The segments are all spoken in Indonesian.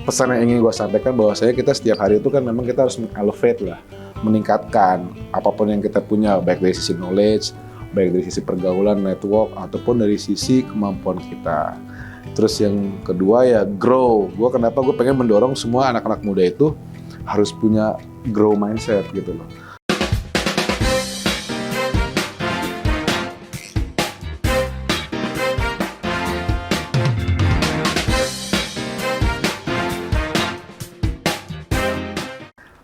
pesan yang ingin gue sampaikan bahwasanya kita setiap hari itu kan memang kita harus elevate lah, meningkatkan apapun yang kita punya, baik dari sisi knowledge, baik dari sisi pergaulan, network, ataupun dari sisi kemampuan kita. Terus yang kedua ya grow. Kenapa gue pengen mendorong semua anak-anak muda itu harus punya grow mindset gitu loh.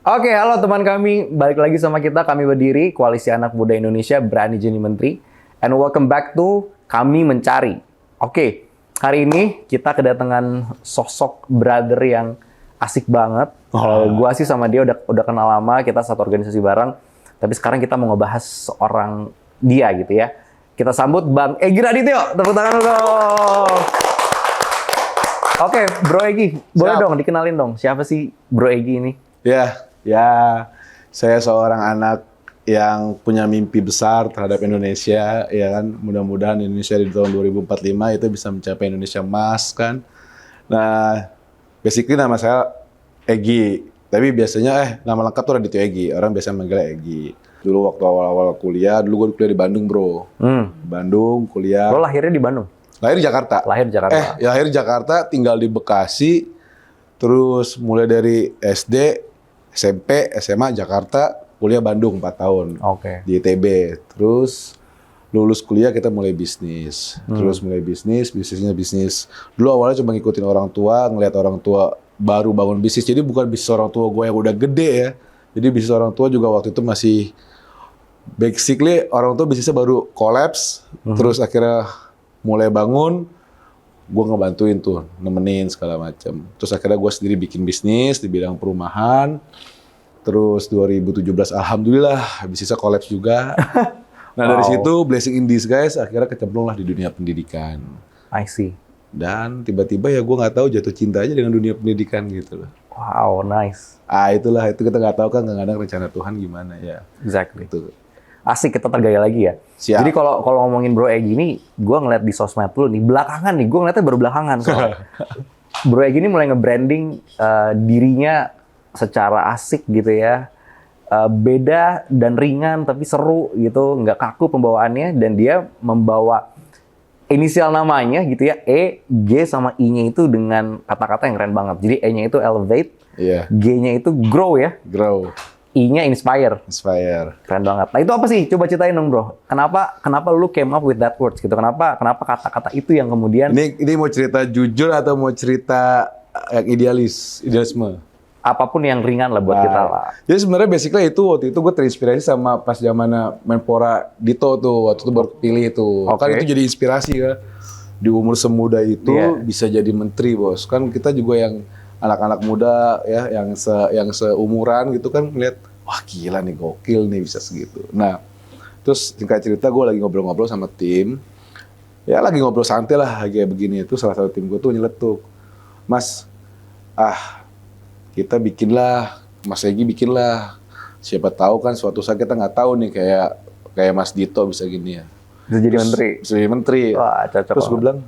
Oke, halo teman kami. Balik lagi sama kita, kami berdiri, Koalisi Anak Muda Indonesia Berani Jadi Menteri. And welcome back to Kami Mencari. Oke, hari ini kita kedatangan sosok brother yang asik banget. Gua sih sama dia udah kenal lama, kita satu organisasi bareng. Tapi sekarang kita mau ngebahas seorang dia gitu ya. Kita sambut Bang Egy Radityo. Tepuk tangan dong. Oke, Bro Egy, boleh dong dikenalin dong. Siapa sih Bro Egy ini? Ya, saya seorang anak yang punya mimpi besar terhadap Indonesia, ya kan. Mudah-mudahan Indonesia di tahun 2045 itu bisa mencapai Indonesia emas kan. Nah, basically nama saya Egy, tapi biasanya nama lengkap tuh Radityo Egy. Orang biasa manggilnya Egy. Dulu waktu awal-awal kuliah, dulu gue kuliah di Bandung, bro. Bandung, kuliah. Lo lahirnya di Bandung? Lahir di Jakarta. Lahir di Jakarta. Lahir di Jakarta, tinggal di Bekasi. Terus mulai dari SD, SMP, SMA Jakarta, kuliah Bandung 4 tahun. Oke. Di ITB. Terus lulus kuliah kita mulai bisnis. Terus mulai bisnisnya bisnis. Dulu awalnya cuma ngikutin orang tua, ngelihat orang tua baru bangun bisnis. Jadi bukan bisnis orang tua gue yang udah gede ya. Jadi bisnis orang tua juga waktu itu masih basically orang tua bisnisnya baru collapse. Terus akhirnya mulai bangun. Gue ngebantuin tuh, nemenin segala macam. Terus akhirnya gue sendiri bikin bisnis di bidang perumahan. Terus 2017 alhamdulillah bisnisnya kolaps juga. Nah dari situ blessing in disguise akhirnya kecemplung lah di dunia pendidikan. I see. Dan tiba-tiba ya gue nggak tahu jatuh cinta aja dengan dunia pendidikan gitu loh. Wow, nice. Itulah, itu kita nggak tahu kan kadang-kadang rencana Tuhan gimana ya. Exactly. Itu. Asik, kita tergaya lagi ya. Siap. Jadi kalau ngomongin Bro Egy ini, gue ngeliat di sosmed lu nih, belakangan nih, gue ngeliatnya baru belakangan. Bro Egy ini mulai nge-branding dirinya secara asik gitu ya. Beda dan ringan tapi seru gitu, nggak kaku pembawaannya. Dan dia membawa inisial namanya gitu ya, E, G sama I-nya itu dengan kata-kata yang keren banget. Jadi E-nya itu elevate, G-nya itu grow ya. Grow. I-nya inspire. Keren banget. Nah itu apa sih? Coba ceritain dong bro. Kenapa lu came up with that words gitu? Kenapa kata-kata itu yang kemudian... Ini mau cerita jujur atau mau cerita yang idealisme? Apapun yang ringan lah buat kita lah. Jadi sebenarnya basically waktu itu gue terinspirasi sama pas zamannya Menpora Dito tuh. Waktu itu baru pilih itu. Kan itu jadi inspirasi kan. Di umur semuda itu bisa jadi menteri bos. Kan kita juga yang anak-anak muda ya yang seumuran gitu kan ngeliat wah gila nih, gokil nih bisa segitu. Nah terus singkat cerita gue lagi ngobrol-ngobrol sama tim, ya lagi ngobrol santai lah kayak begini. Itu salah satu tim gue tuh nyeletuk, Mas, kita bikinlah, Mas Egy bikinlah, siapa tahu kan suatu saat kita nggak tahu nih kayak Mas Dito bisa gini ya, bisa jadi menteri. Wah, cocok. Terus gue bilang,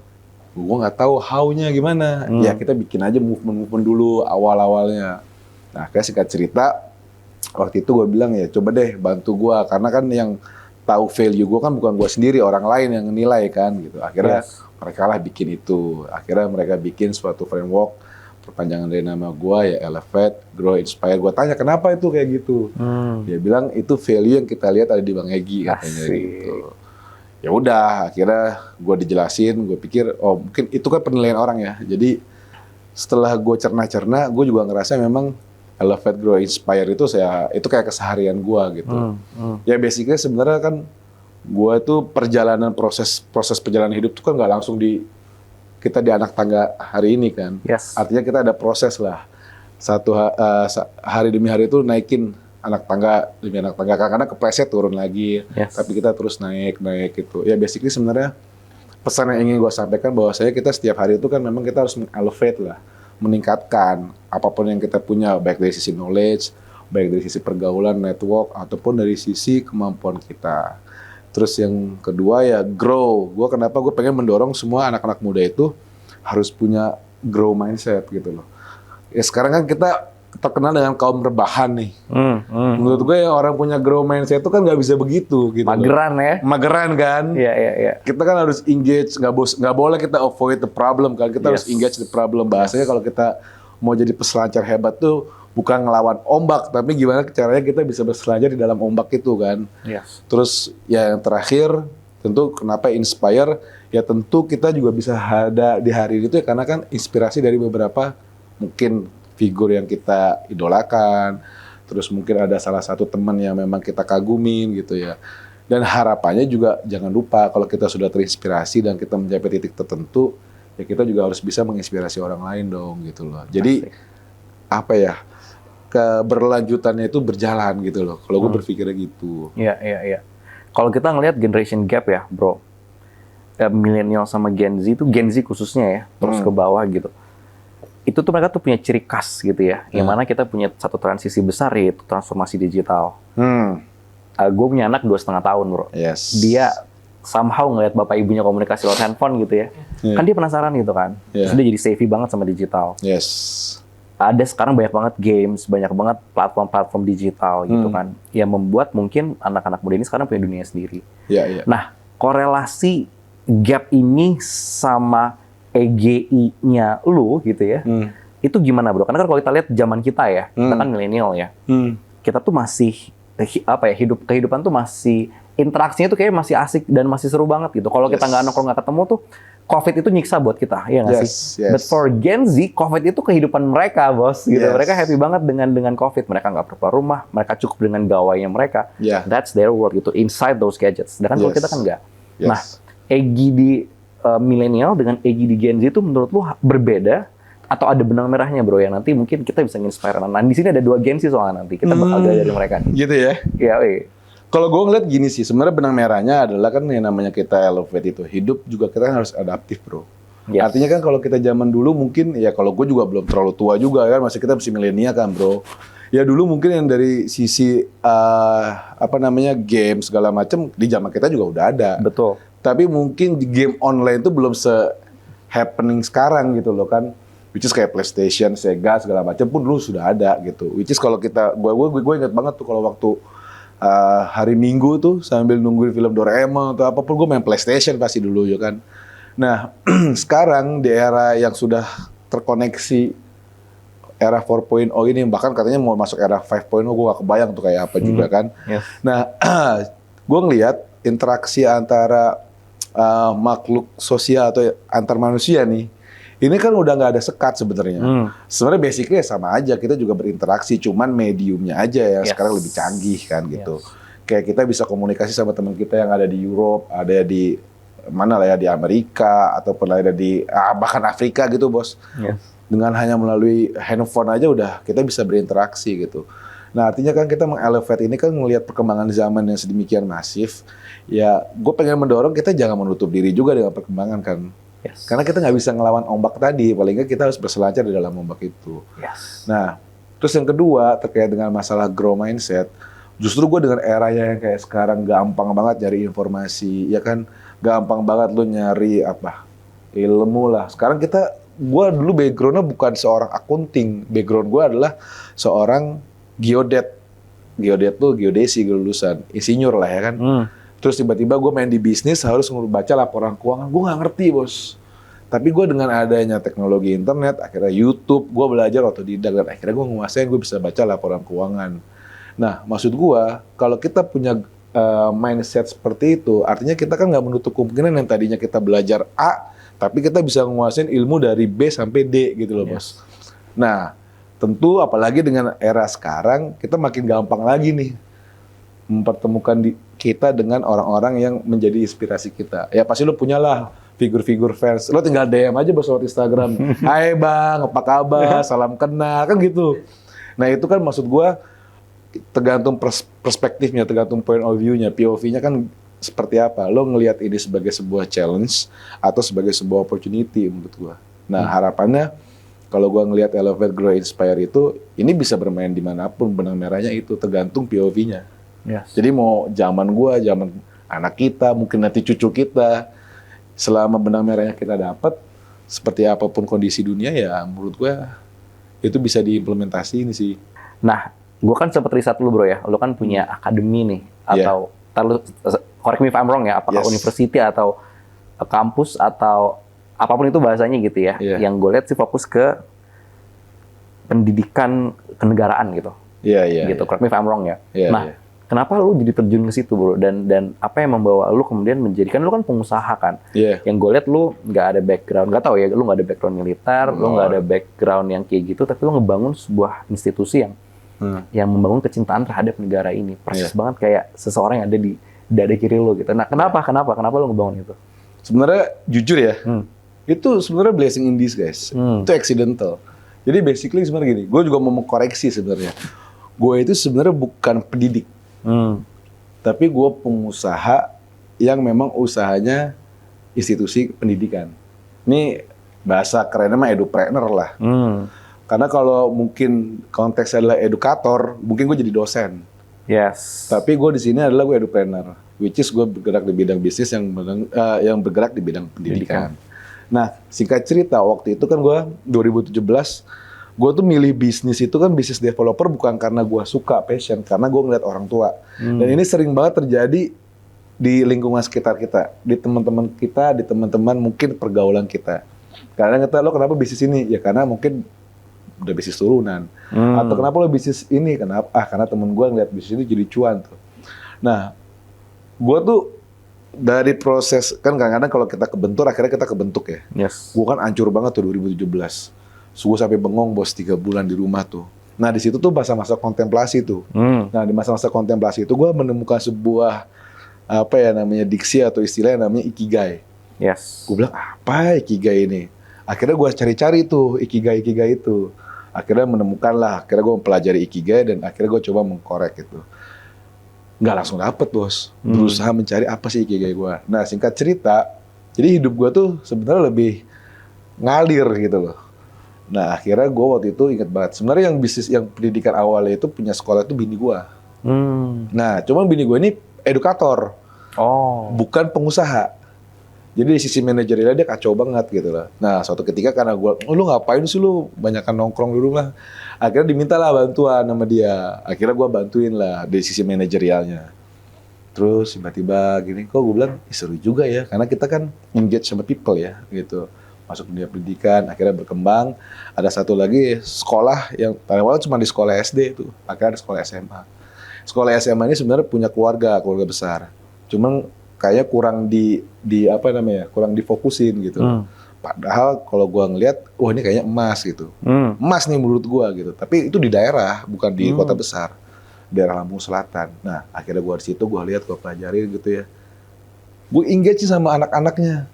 gue nggak tahu how-nya gimana. Ya kita bikin aja movement dulu awal-awalnya. Nah kayak singkat cerita, waktu itu gue bilang ya coba deh bantu gue. Karena kan yang tahu value gue kan bukan gue sendiri, orang lain yang nilai kan gitu. Akhirnya mereka lah bikin itu. Akhirnya mereka bikin suatu framework, perpanjangan dari nama gue ya elevate, grow, inspire. Gue tanya kenapa itu kayak gitu. Dia bilang itu value yang kita lihat ada di Bang Egy katanya gitu. Ya udah, akhirnya gue dijelasin, gue pikir, oh mungkin itu kan penilaian orang ya. Jadi setelah gue cerna-cerna, gue juga ngerasa memang elevate, grow, inspire itu itu kayak keseharian gue gitu. Ya basically sebenarnya kan gue tuh proses perjalanan hidup tuh kan nggak langsung kita di anak tangga hari ini kan. Artinya kita ada proses lah. Hari demi hari itu naikin anak tangga demi anak tangga, kadang-kadang kepleset turun lagi, tapi kita terus naik gitu. Ya basically sebenarnya pesan yang ingin gue sampaikan bahwasanya kita setiap hari itu kan memang kita harus elevate lah, meningkatkan apapun yang kita punya, baik dari sisi knowledge, baik dari sisi pergaulan, network, ataupun dari sisi kemampuan kita. Terus yang kedua ya grow. Kenapa gue pengen mendorong semua anak-anak muda itu harus punya grow mindset gitu loh. Ya sekarang kan kita terkenal dengan kaum rebahan nih. Menurut gue yang orang punya grow mindset itu kan nggak bisa begitu gitu. Mageran ya. Mageran kan. Iya. Kita kan harus engage, nggak boleh kita avoid the problem kan. Kita harus engage the problem. Bahasanya kalau kita mau jadi peselancar hebat tuh bukan ngelawan ombak, tapi gimana caranya kita bisa berselancar di dalam ombak itu kan. Yes. Terus ya yang terakhir tentu kenapa inspire, ya tentu kita juga bisa ada di hari itu ya karena kan inspirasi dari beberapa mungkin figur yang kita idolakan, terus mungkin ada salah satu teman yang memang kita kagumin gitu ya. Dan harapannya juga jangan lupa kalau kita sudah terinspirasi dan kita mencapai titik tertentu, ya kita juga harus bisa menginspirasi orang lain dong gitu loh. Jadi apa ya, keberlanjutannya itu berjalan gitu loh. Kalau gue berpikirnya gitu. Iya. Kalau kita ngelihat generation gap ya, bro, milenial sama Gen Z itu, Gen Z khususnya ya, terus ke bawah gitu. Itu tuh mereka tuh punya ciri khas gitu ya. Yang mana kita punya satu transisi besar yaitu transformasi digital. Gue punya anak 2,5 tahun, bro. Yes. Dia somehow ngeliat bapak ibunya komunikasi lewat handphone gitu ya. Kan dia penasaran gitu kan. Terus dia jadi savvy banget sama digital. Yes. Ada sekarang banyak banget games, banyak banget platform-platform digital gitu kan. Yang membuat mungkin anak-anak muda ini sekarang punya dunia sendiri. Iya. Nah, korelasi gap ini sama EGI-nya lu gitu ya. Itu gimana, bro? Karena kan kalau kita lihat zaman kita ya, kita kan milenial ya. Kita tuh masih kehidupan tuh masih interaksinya tuh kayak masih asik dan masih seru banget gitu. Kalau kita nggak nongkrong, nggak ketemu tuh COVID itu nyiksa buat kita, ya nggak sih? But for Gen Z, COVID itu kehidupan mereka, bos. Gitu. Mereka happy banget dengan COVID. Mereka nggak keluar rumah, mereka cukup dengan gawainya mereka. That's their world gitu, inside those gadgets. Sedangkan kalau kita kan nggak. Nah, EGI di milenial dengan EGI di Gen Z itu menurut lu berbeda atau ada benang merahnya, bro? Yang nanti mungkin kita bisa nginspire. Nah, di sini ada 2 Gen Z soalnya nanti. Kita bakal belajar dari mereka. Gitu ya? Iya, Kalau gue ngeliat gini sih, sebenarnya benang merahnya adalah kan yang namanya kita elevate itu. Hidup juga kita kan harus adaptif, bro. Artinya kan kalau kita zaman dulu mungkin, ya kalau gue juga belum terlalu tua juga kan, masih kita masih milenial kan, bro. Ya dulu mungkin yang dari sisi game segala macam di zaman kita juga udah ada. Betul. Tapi mungkin di game online itu belum se-happening sekarang gitu loh kan. Which is kayak PlayStation, Sega segala macam pun dulu sudah ada gitu. Which is kalau kita, gue ingat banget tuh kalau waktu hari Minggu tuh sambil nungguin film Doraemon atau apapun gue main PlayStation pasti dulu ya kan. Nah sekarang di era yang sudah terkoneksi era 4.0 ini, bahkan katanya mau masuk era 5.0, gue gak kebayang tuh kayak apa juga kan. Nah gue ngelihat interaksi antara makhluk sosial atau antar manusia nih, ini kan udah nggak ada sekat sebenarnya. Sebenarnya basicnya sama aja, kita juga berinteraksi, cuman mediumnya aja yang sekarang lebih canggih kan gitu. Kayak kita bisa komunikasi sama teman kita yang ada di Europe, ada di mana lah ya, di Amerika ataupun ada di bahkan Afrika gitu, bos. Dengan hanya melalui handphone aja udah kita bisa berinteraksi gitu. Nah artinya kan kita mengelevate ini kan melihat perkembangan zaman yang sedemikian masif. Ya gue pengen mendorong kita jangan menutup diri juga dengan perkembangan kan. Karena kita nggak bisa ngelawan ombak tadi, paling nggak kita harus berselancar di dalam ombak itu. Nah terus yang kedua terkait dengan masalah grow mindset. Justru gue dengan eranya yang kayak sekarang gampang banget nyari informasi, ya kan. Gampang banget lu nyari ilmu lah. Sekarang gue dulu backgroundnya bukan seorang akunting. Background gue adalah seorang geodet. Geodet tuh geodesi lulusan, insinyur lah ya kan. Terus tiba-tiba gue main di bisnis harus baca laporan keuangan. Gue nggak ngerti, bos. Tapi gue dengan adanya teknologi internet, akhirnya YouTube, gue belajar otodidak dan akhirnya gue nguasain, gue bisa baca laporan keuangan. Nah, maksud gue kalau kita punya mindset seperti itu, artinya kita kan nggak menutup kemungkinan yang tadinya kita belajar A, tapi kita bisa nguasain ilmu dari B sampai D gitu loh, bos. Nah, tentu apalagi dengan era sekarang, kita makin gampang lagi nih mempertemukan kita dengan orang-orang yang menjadi inspirasi kita. Ya pasti lo punyalah figur-figur fans. Lo tinggal DM aja bos lewat Instagram. Hai bang, apa kabar? Salam kenal, kan gitu. Nah itu kan maksud gue tergantung perspektifnya, tergantung point of view-nya, POV-nya kan seperti apa. Lo ngelihat ini sebagai sebuah challenge atau sebagai sebuah opportunity menurut gue. Nah harapannya kalau gue ngelihat Elevate, Grow, Inspire itu, ini bisa bermain dimanapun, benang merahnya itu tergantung POV-nya. Jadi mau zaman gue, zaman anak kita, mungkin nanti cucu kita, selama benang merahnya kita dapat, seperti apapun kondisi dunia ya menurut gue itu bisa diimplementasiin sih. Nah, gue kan sempat riset lu bro ya, lu kan punya akademi nih, atau correct me if I'm wrong ya, apakah university atau kampus atau apapun itu bahasanya gitu ya. Yang gue lihat sih fokus ke pendidikan kenegaraan gitu. Gitu, correct me if I'm wrong ya. Kenapa lu jadi terjun ke situ bro? Dan apa yang membawa lu kemudian menjadikan, lu kan pengusaha kan? Yang gue lihat lu nggak ada background, nggak tahu ya, lu nggak ada background militer, lu nggak ada background yang kayak gitu, tapi lu ngebangun sebuah institusi yang membangun kecintaan terhadap negara ini. Persis banget kayak seseorang yang ada di dada kiri lu gitu. Nah, kenapa lu ngebangun itu? Sebenarnya jujur ya, itu sebenarnya blessing in disguise. Itu accidental. Jadi basically sebenarnya gini, gue juga mau mengkoreksi sebenarnya. Gue itu sebenarnya bukan pendidik. Tapi gue pengusaha yang memang usahanya institusi pendidikan. Ini bahasa kerennya mah edupreneur lah. Karena kalau mungkin konteksnya adalah edukator, mungkin gue jadi dosen. Tapi gue di sini adalah gue edupreneur, which is gue bergerak di bidang bisnis yang bergerak di bidang pendidikan. Nah, singkat cerita waktu itu kan gue 2017 gue tuh milih bisnis itu kan bisnis developer bukan karena gue suka passion, karena gue ngeliat orang tua. Dan ini sering banget terjadi di lingkungan sekitar kita, di teman-teman kita, di teman-teman mungkin pergaulan kita. Karena kita, lo kenapa bisnis ini? Ya karena mungkin udah bisnis turunan. Atau kenapa lo bisnis ini? Kenapa? Karena temen gue ngeliat bisnis ini jadi cuan tuh. Nah, gue tuh dari proses, kan kadang-kadang kalau kita kebentur, akhirnya kita kebentuk ya. Gue kan hancur banget tuh 2017. Gue sampai bengong bos 3 bulan di rumah tuh. Nah di situ tuh masa-masa kontemplasi tuh. Nah di masa-masa kontemplasi itu gue menemukan sebuah apa ya namanya diksi atau istilah yang namanya ikigai. Gue bilang apa ikigai ini? Akhirnya gue cari-cari tuh ikigai itu. Akhirnya menemukan lah. Akhirnya gue mempelajari ikigai dan akhirnya gue coba mengkorek itu. Nggak langsung dapet bos. Berusaha mencari apa sih ikigai gue. Nah singkat cerita, jadi hidup gue tuh sebenarnya lebih ngalir gitu loh. Nah akhirnya gue waktu itu ingat banget. Sebenarnya yang bisnis, yang pendidikan awalnya itu punya sekolah itu bini gue. Nah cuman bini gue ini edukator. Bukan pengusaha. Jadi di sisi manajerialnya dia kacau banget gitu loh. Nah suatu ketika karena gue, lu ngapain sih lu banyakan nongkrong di rumah. Akhirnya dimintalah bantuan sama dia. Akhirnya gue bantuin lah di sisi manajerialnya. Terus tiba-tiba gini, kok gue bilang seru juga ya. Karena kita kan engage sama people ya gitu. Masuk dunia pendidikan, akhirnya berkembang. Ada satu lagi sekolah yang paling awal cuma di sekolah SD itu, akhirnya ada sekolah SMA. Sekolah SMA ini sebenarnya punya keluarga besar. Cuman kayaknya kurang difokusin gitu. Padahal kalau gua ngelihat, wah ini kayaknya emas gitu. Emas nih menurut gua gitu. Tapi itu di daerah, bukan di kota besar. Daerah Lampung Selatan. Nah, akhirnya gua di situ gua lihat, gua pelajarin gitu ya. Gue engage sama anak-anaknya.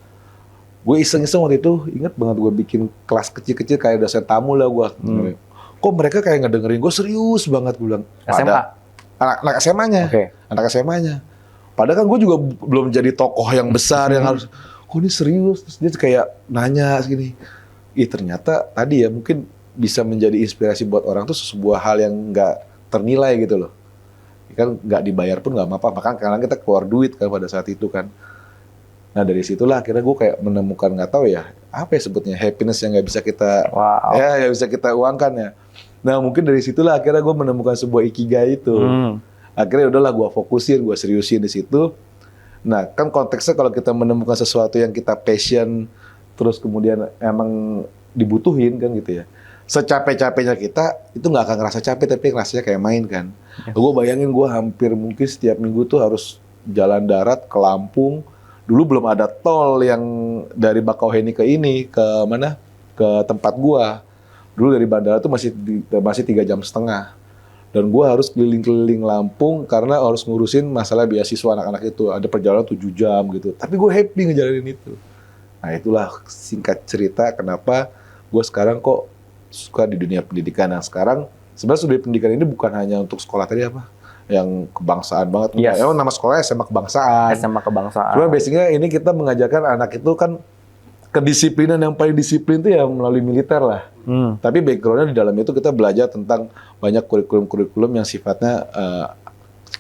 Gue iseng-iseng waktu itu, inget banget gue bikin kelas kecil-kecil kayak dosen tamu lah gue. Kok mereka kayak ngedengerin gue serius banget, gue bilang. SMA? Anak SMA-nya. Anak SMA-nya. Padahal kan gue juga belum jadi tokoh yang besar yang harus, kok ini serius? Terus dia kayak nanya segini. Ternyata tadi ya mungkin bisa menjadi inspirasi buat orang tuh sebuah hal yang nggak ternilai gitu loh. Kan nggak dibayar pun nggak apa-apa. Bahkan kadang kita keluar duit kan pada saat itu kan. Nah dari situlah akhirnya gue kayak menemukan nggak tahu ya apa ya sebutnya happiness yang nggak bisa kita nggak bisa kita uangkan ya. Nah mungkin dari situlah akhirnya gue menemukan sebuah ikigai itu. Akhirnya udahlah gue fokusin, gue seriusin di situ. Nah kan konteksnya kalau kita menemukan sesuatu yang kita passion terus kemudian emang dibutuhin kan gitu ya. Secapek-capeknya kita itu nggak akan ngerasa capek tapi rasanya kayak main kan. Gue bayangin gue hampir mungkin setiap minggu tuh harus jalan darat ke Lampung. Dulu belum ada tol yang dari Bakauheni ke mana? Ke tempat gua. Dulu dari bandara tuh masih 3,5 jam. Dan gua harus keliling-keliling Lampung karena harus ngurusin masalah beasiswa anak-anak itu. Ada perjalanan 7 jam gitu. Tapi gua happy ngejalanin itu. Nah itulah singkat cerita kenapa gua sekarang kok suka di dunia pendidikan. Nah sekarang sebenarnya dunia pendidikan ini bukan hanya untuk sekolah tadi apa? Yang kebangsaan banget. Emang nama sekolahnya SMA Kebangsaan. SMA Kebangsaan. Cuma basicnya ini kita mengajarkan anak itu kan kedisiplinan yang paling disiplin itu ya melalui militer lah. Tapi backgroundnya di dalam itu kita belajar tentang banyak kurikulum-kurikulum yang sifatnya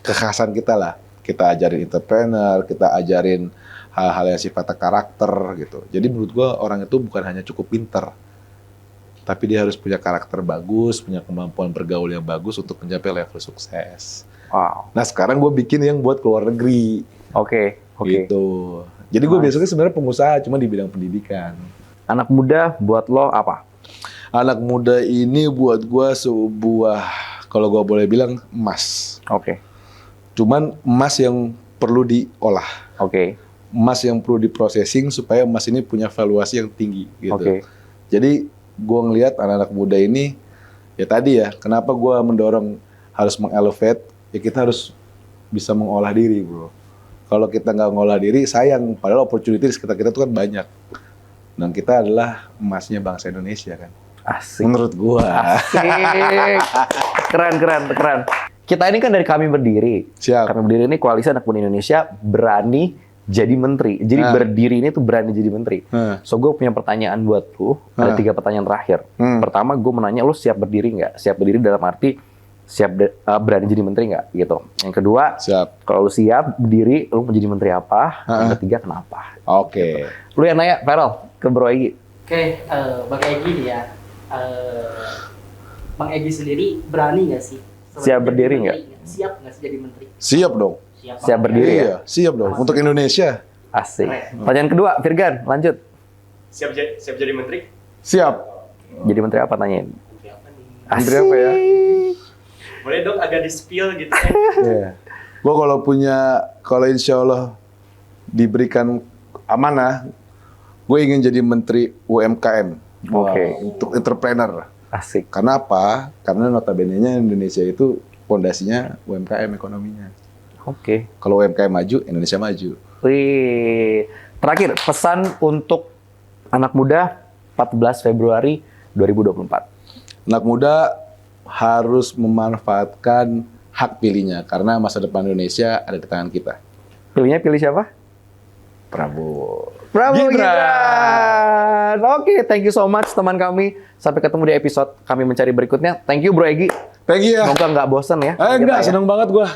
kekhasan kita lah. Kita ajarin entrepreneur, kita ajarin hal-hal yang sifatnya karakter gitu. Jadi menurut gua orang itu bukan hanya cukup pinter, tapi dia harus punya karakter bagus, punya kemampuan bergaul yang bagus untuk mencapai level sukses. Wow. Nah sekarang gue bikin yang buat keluar negeri. Oke. Gitu. Jadi gue biasanya sebenarnya pengusaha, cuma di bidang pendidikan. Anak muda buat lo apa? Anak muda ini buat gue sebuah, kalau gue boleh bilang, emas. Oke. Cuman emas yang perlu diolah. Oke. Emas yang perlu diprocessing supaya emas ini punya valuasi yang tinggi gitu. Oke. Jadi gue ngelihat anak-anak muda ini, ya tadi ya, kenapa gue mendorong harus mengelevate, ya kita harus bisa mengolah diri bro. Kalau kita nggak ngolah diri, sayang. Padahal opportunity di sekitar kita tuh kan banyak. Dan kita adalah emasnya bangsa Indonesia kan. Asik. Menurut gue. Asik. Keren. Kita ini kan dari Kami Berdiri. Siap. Kami Berdiri ini koalisi anak muda Indonesia berani jadi menteri. Jadi berdiri ini tuh berani jadi menteri. So gue punya pertanyaan buat lu. Ada 3 pertanyaan terakhir. Pertama gue mau nanya lu siap berdiri nggak? Siap berdiri dalam arti siap berani jadi menteri nggak? Gitu. Yang kedua, Siap. kalau lu siap berdiri, lu mau jadi menteri apa? Yang ketiga kenapa? Oke. Lu yang nanya, Feral, ke Bro Egy. Oke, Bang Egy nih ya. Bang Egy sendiri berani nggak sih? Siap berdiri jadi nggak? menteri? Siap nggak sih jadi menteri? Siap dong. Siap berdiri ya? Iya, siap dong. Untuk Indonesia. Asik. Pertanyaan kedua, Virgan, lanjut. Siap jadi menteri? Siap. Jadi menteri apa tanyain? Menteri apa nih? Menteri apa ya? Boleh dong agak di-spill gitu ya. Iya. Gue kalau insya Allah diberikan amanah, gue ingin jadi menteri UMKM. Oke. Untuk entrepreneur. Asik. Karena apa? Karena notabene-nya Indonesia itu fondasinya UMKM ekonominya. Oke. Kalau UMKM maju, Indonesia maju. Wih. Terakhir, pesan untuk anak muda 14 Februari 2024. Anak muda harus memanfaatkan hak pilihnya karena masa depan Indonesia ada di tangan kita. Pilihnya pilih siapa? Prabowo. Prabowo Gibran. Gibran. Oke, thank you so much teman kami. Sampai ketemu di episode Kami Mencari berikutnya. Thank you Bro Egy. Thank you ya. Semoga nggak bosan ya. Enggak, Kita ya. seneng banget gua.